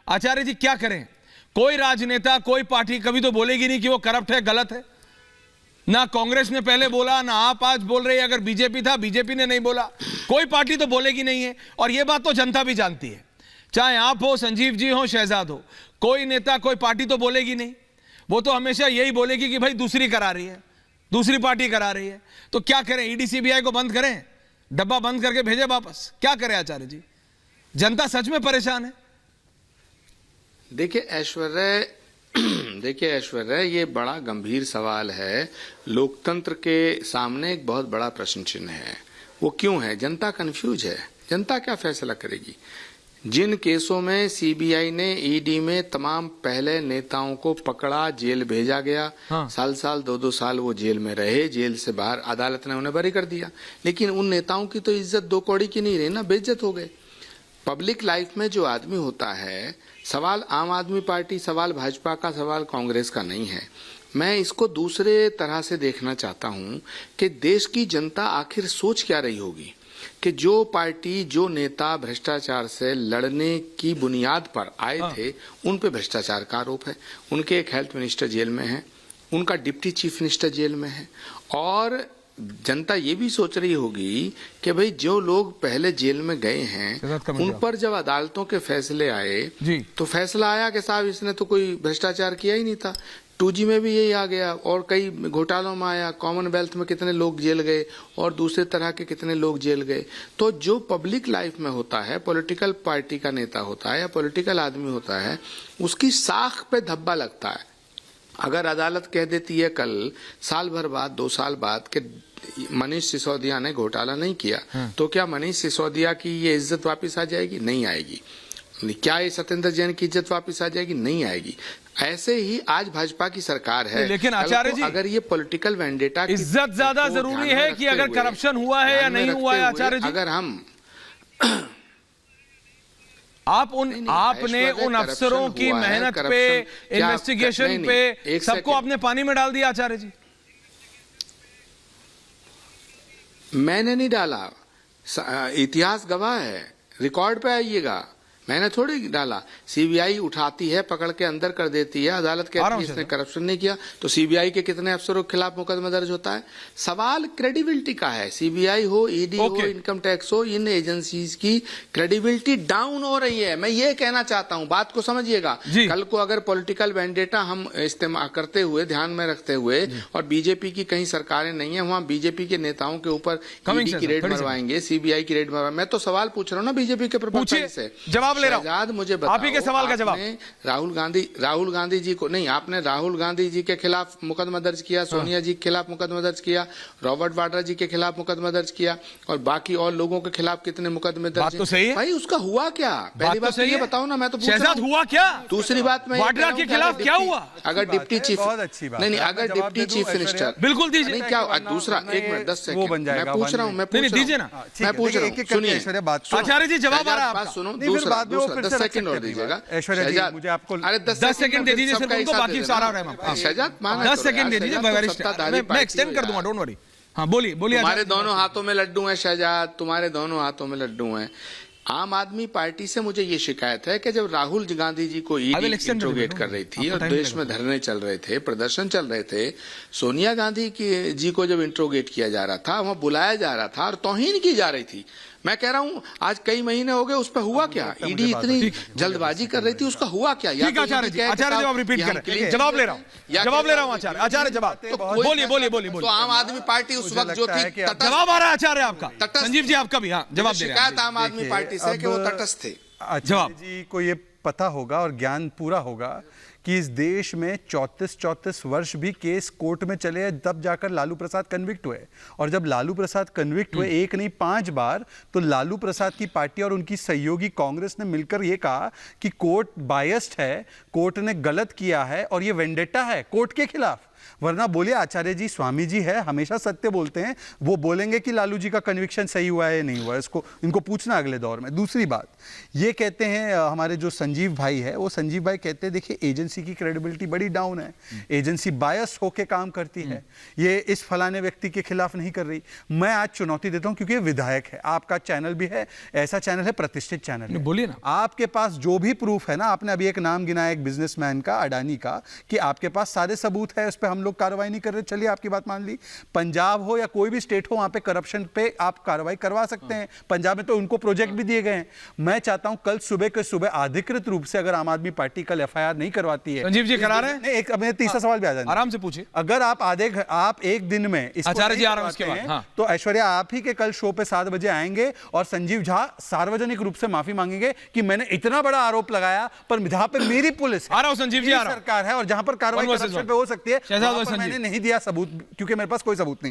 आचार्य जी क्या करें? कोई राजनेता, कोई पार्टी कभी तो बोलेगी नहीं कि वो करप्ट है, गलत है। ना कांग्रेस ने पहले बोला, ना आप आज बोल रहे हैं। अगर बीजेपी था, बीजेपी ने नहीं बोला। कोई पार्टी तो बोलेगी नहीं है, और ये बात तो जनता भी जानती है। चाहे आप हो, संजीव जी हो, शहजाद हो, कोई नेता, कोई पार्टी तो बोलेगी नहीं। वो तो हमेशा यही बोलेगी कि भाई दूसरी करा रही है, दूसरी पार्टी करा रही है। तो क्या करें? ईडी सीबीआई को बंद करें, डब्बा बंद करके भेजे वापस? क्या करें आचार्य जी? जनता सच में परेशान है। देखिए ऐश्वर्य, ये बड़ा गंभीर सवाल है। लोकतंत्र के सामने एक बहुत बड़ा प्रश्न चिन्ह है। वो क्यों है? जनता कंफ्यूज है। जनता क्या फैसला करेगी? जिन केसों में सीबीआई ने, ईडी में तमाम पहले नेताओं को पकड़ा, जेल भेजा गया, हाँ। साल 2-2 साल वो जेल में रहे, जेल से बाहर अदालत ने उन्हें बरी कर दिया। लेकिन उन नेताओं की तो इज्जत 2 कौड़ी की नहीं रही ना, बेइज्जत हो गए। पब्लिक लाइफ में जो आदमी होता है, सवाल आम आदमी पार्टी, सवाल भाजपा का, सवाल कांग्रेस का नहीं है। मैं इसको दूसरे तरह से देखना चाहता हूं कि देश की जनता आखिर सोच क्या रही होगी कि जो पार्टी, जो नेता भ्रष्टाचार से लड़ने की बुनियाद पर आए थे, उन पे भ्रष्टाचार का आरोप है। उनके एक हेल्थ मिनिस्टर जेल में है, उनका डिप्टी चीफ मिनिस्टर जेल में है, और जनता ये भी सोच रही होगी कि भाई जो लोग पहले जेल में गए हैं, उन पर जब अदालतों के फैसले आए तो फैसला आया कि साहब इसने तो कोई भ्रष्टाचार किया ही नहीं था। 2G में भी यही आ गया, और कई घोटालों में आया। कॉमनवेल्थ में कितने लोग जेल गए, और दूसरे तरह के कितने लोग जेल गए। तो जो पब्लिक लाइफ में होता है, पॉलिटिकल पार्टी का नेता होता है या पॉलिटिकल आदमी होता है, उसकी साख पे धब्बा लगता है। अगर अदालत कह देती है कल, साल भर बाद, 2 साल बाद, कि मनीष सिसोदिया ने घोटाला नहीं किया, तो क्या मनीष सिसोदिया की ये इज्जत वापस आ जाएगी? नहीं आएगी। क्या ये सत्येंद्र जैन की इज्जत वापस आ जाएगी? नहीं आएगी। ऐसे ही आज भाजपा की सरकार है। लेकिन आचार्य जी, अगर ये पॉलिटिकल वेंडेटा, इज्जत ज्यादा जरूरी है कि अगर करप्शन हुआ है या नहीं हुआ है? आचार्य जी, अगर हम आपने उन अफसरों की मेहनत पे, इन्वेस्टिगेशन पे, सबको आपने पानी में डाल दिया आचार्य जी। मैंने नहीं डाला, इतिहास गवाह है, रिकॉर्ड पे आइएगा। मैंने थोड़ी डाला। सीबीआई उठाती है, पकड़ के अंदर कर देती है, अदालत कहती है इसने करप्शन नहीं किया, तो सीबीआई के कितने अफसरों के खिलाफ मुकदमा दर्ज होता है? सवाल क्रेडिबिलिटी का है। सीबीआई हो, ईडी हो, इनकम टैक्स हो, इन एजेंसीज की क्रेडिबिलिटी डाउन हो रही है। मैं ये कहना चाहता हूं, बात को समझिएगा। कल को अगर पॉलिटिकल वेंडेटा हम इस्तेमाल करते हुए, ध्यान में रखते हुए, और बीजेपी की कहीं सरकारें नहीं है, वहां बीजेपी के नेताओं के ऊपर ईडी की रेड मरवाएंगे, सीबीआई की रेड मरवाएंगे। मैं तो सवाल पूछ रहा हूँ ना बीजेपी के प्रवक्ता से, जवाब ले रहा हूं। मुझे बताओ, आप ही के सवाल का जवाब। राहुल गांधी जी को नहीं, आपने राहुल गांधी जी के खिलाफ मुकदमा दर्ज किया, सोनिया जी के खिलाफ मुकदमा दर्ज किया, रॉबर्ट वाड्रा जी के खिलाफ मुकदमा दर्ज किया, और बाकी और लोगों के खिलाफ कितने मुकदमे दर्ज? तो सही है भाई, उसका हुआ क्या? पहली बात तो ये बताओ ना, मैं तो पूछ रहा हूं हुआ क्या। दूसरी बात, मैं वाड्रा के खिलाफ क्या हुआ? अगर डिप्टी चीफ, नहीं, अगर डिप्टी चीफ मिनिस्टर, बिल्कुल दीजिए। क्या दूसरा, 1 मिनट 10 सेकंड मैं पूछ रहा हूँ, मैं पूछ रहा हूँ, सुनिए आचार्य जी, जवाब आ रहा है, बात सुनो। दूसरा 10 सेकंड और दीजिएगा। ऐश्वर्या, मुझे आपको 10 सेकंड दे दीजिए सिर्फ उनको, बाकी सारा रहा। शहजाद, 10 सेकंड दे दीजिए, मैं एक्सटेंड कर दूंगा, डोंट वरी। हाँ, बोलिए। तुम्हारे दोनों हाथों में लड्डू हैं शहजाद, तुम्हारे दोनों हाथों में लड्डू हैं। आम आदमी पार्टी से मुझे ये शिकायत है कि जब राहुल गांधी जी को ईडी इंट्रोगेट कर रही थी और देश में धरने चल रहे थे, प्रदर्शन चल रहे थे, सोनिया गांधी जी को जब इंट्रोगेट किया जा रहा था, वहां बुलाया जा रहा था और तौहीन की जा रही थी। मैं कह रहा हूं, आज कई महीने हो गए, उस पर हुआ क्या? ईडी इतनी जल्दबाजी कर रही थी, उसका हुआ क्या? आचार्य जवाब रिपीट कर, जवाब ले रहा हूं आचार्य जवाब। बोलिए। तो आम आदमी पार्टी उस वक्त जो थी, जवाब आ रहा है आचार्य आपका, संजीव जी आपका भी। हाँ, जवाब दे रहे हैं। शिकायत आम आदमी पार्टी से कि वो तटस्थ थे। जवाब जी को ये पता होगा और ज्ञान पूरा होगा कि इस देश में 34 वर्ष भी केस कोर्ट में चले हैं, तब जाकर लालू प्रसाद कन्विक्ट हुए। और जब लालू प्रसाद कन्विक्ट हुए, 1 नहीं 5 बार, तो लालू प्रसाद की पार्टी और उनकी सहयोगी कांग्रेस ने मिलकर यह कहा कि कोर्ट बायस्ड है, कोर्ट ने गलत किया है और यह वेंडेटा है कोर्ट के खिलाफ। वरना बोलिए आचार्य जी स्वामी जी है, हमेशा सत्य बोलते हैं, वो बोलेंगे कि लालू जी का कन्विक्शन सही हुआ है या नहीं हुआ है, इसको इनको पूछना अगले दौर में। दूसरी बात ये कहते हैं हमारे जो संजीव भाई है, वो संजीव भाई कहते हैं देखिए एजेंसी की क्रेडिबिलिटी बड़ी डाउन है, एजेंसी बायस होके काम करती है, ये इस फलाने व्यक्ति के खिलाफ नहीं कर रही। मैं आज चुनौती देता हूं क्योंकि ये विधायक है, आपका चैनल भी है, ऐसा चैनल है, प्रतिष्ठित चैनल है, बोलिए ना। आपके पास जो भी प्रूफ है ना, आपने अभी एक नाम गिनाया एक बिजनेसमैन का, अडानी का, कि आपके पास सारे सबूत है, उस पर हम लोग कार्रवाई नहीं कर रहे, चलिए आपकी बात मान ली। पंजाब हो या कोई भी स्टेट हो, वहां पे करप्शन पे आप कार्रवाई करवा सकते हैं। पंजाब में तो उनको प्रोजेक्ट भी दिए गए हैं। मैं चाहता हूं कल सुबह के सुबह अधिकृत रूप से अगर आम आदमी पार्टी कल एफआईआर नहीं करवाती है। संजीव जी करा रहे हैं? नहीं, एक मैं तीसरा सवाल भी आ जाए, आराम से पूछिए। अगर आप एक दिन में इसको आचार्य जी नहीं आ रहे हैं उसके करवाते बाद, हैं, हाँ। तो ऐश्वर्या आप ही के कल शो पे 7 बजे आएंगे और संजीव झा सार्वजनिक रूप से माफी मांगेंगे कि मैंने इतना बड़ा आरोप लगाया, पर जहां पे मेरी पुलिस है, आ रहा हूं संजीव जी, आ रहा हूं। सरकार है और जहां पर कार्रवाई One versus करप्शन one. पे हो सकती है, शहजाद वहां पर संजीव। मैंने नहीं दिया सबूत क्योंकि मेरे पास कोई सबूत नहीं।